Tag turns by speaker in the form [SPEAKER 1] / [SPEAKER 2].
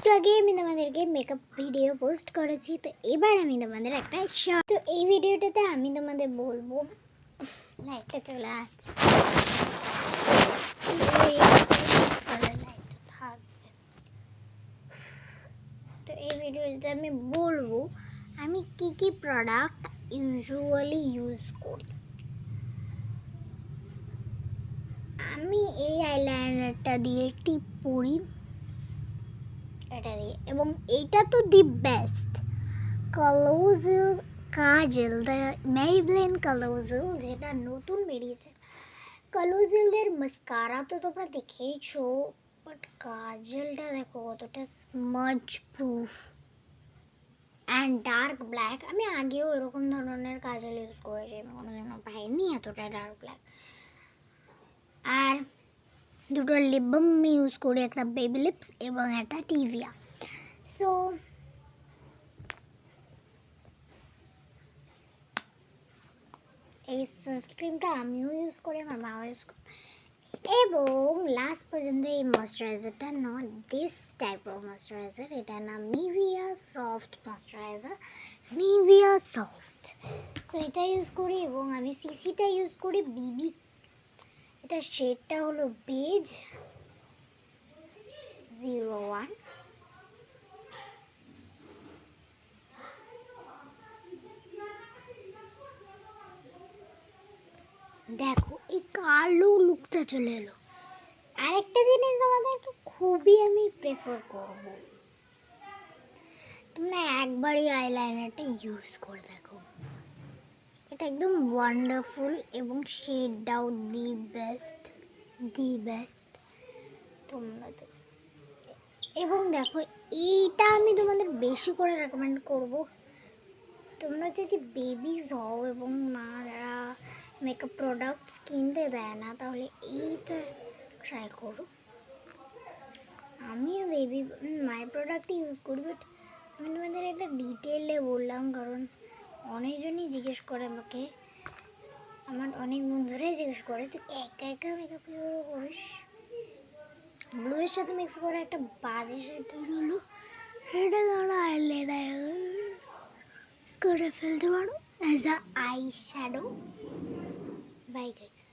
[SPEAKER 1] একটু আগে আমি তোমাদেরকে মেকআপ ভিডিও পোস্ট করেছি, তো এবার আমি তোমাদের একটা শর্ট, তো এই ভিডিওটাতে আমি তোমাদের বলবো, লাইটটা চলে আসছে, থাকবে। তো এই ভিডিওটাতে আমি বলবো আমি কি কি প্রোডাক্ট ইউজুয়ালি ইউজ করি। আমি এই আইলাইনারটা দিয়ে টিপ পরি, এটা দিয়ে, এবং এইটা তো the best Colossal kajal, the Maybelline Colossal, যেটা নতুন বেরিয়েছে। কালোজেলের মাস্কারা তো তোমরা দেখেইছো, বাট কাজলটা দেখো কতটা smudge proof and dark black. আমি আগেও এরকম ধরনের কাজল ইউজ করেছি, আমি কোনোদিনও পাইনি এতটা ডার্ক ব্ল্যাক। আর দুটো লিপ বাম ইউজ করি, একটা বেবি লিপস এবং একটা টিভিয়া। সো এই সানস্ক্রিনটা আমিও ইউজ করি, আমার মাও ইউজ করি, এবং লাস্ট পর্যন্ত এই ময়শ্চারাইজারটা not this type of moisturiser, এটা না Nivea soft moisturiser, Nivea soft. So এটা ইউজ করি, এবং আমি সিসিটা ইউজ করি বিবি, এটা শেডটা হলো বেজ 01। দেখো এই কালো লুকটা চলে এলো। আরেকটা জিনিস আমাদেরকে খুবই আমি প্রেফার করব, তোমরা একবারই আইলাইনারটা ইউজ করে দেখো, এটা একদম ওয়ান্ডারফুল এবং শেডটাও দি বেস্ট তোমরা। এবং দেখো এইটা আমি তোমাদের বেশি করে রেকমেন্ড করব, তোমরা যদি বেবিজ হও এবং মা যারা মেকআপ প্রোডাক্টস কিনতে দেয় না, তাহলে এইটা ট্রাই করো। আমিও বেবি মাই প্রোডাক্ট ইউজ করি, বাট আমি তোমাদের একটা ডিটেলে বললাম কারণ অনেকজনই জিজ্ঞেস করে আমাকে, আমার অনেক বন্ধুরাই জিজ্ঞেস করে তুই একা একা মেকআপ কীভাবে করিস। ব্লুয়ের সাথে মিক্স করে একটা বাজে শেড তৈরি হলো, সেটা তোমরা আইলাইনার করে ফেলতে পারো as a eye shadow. Bye guys.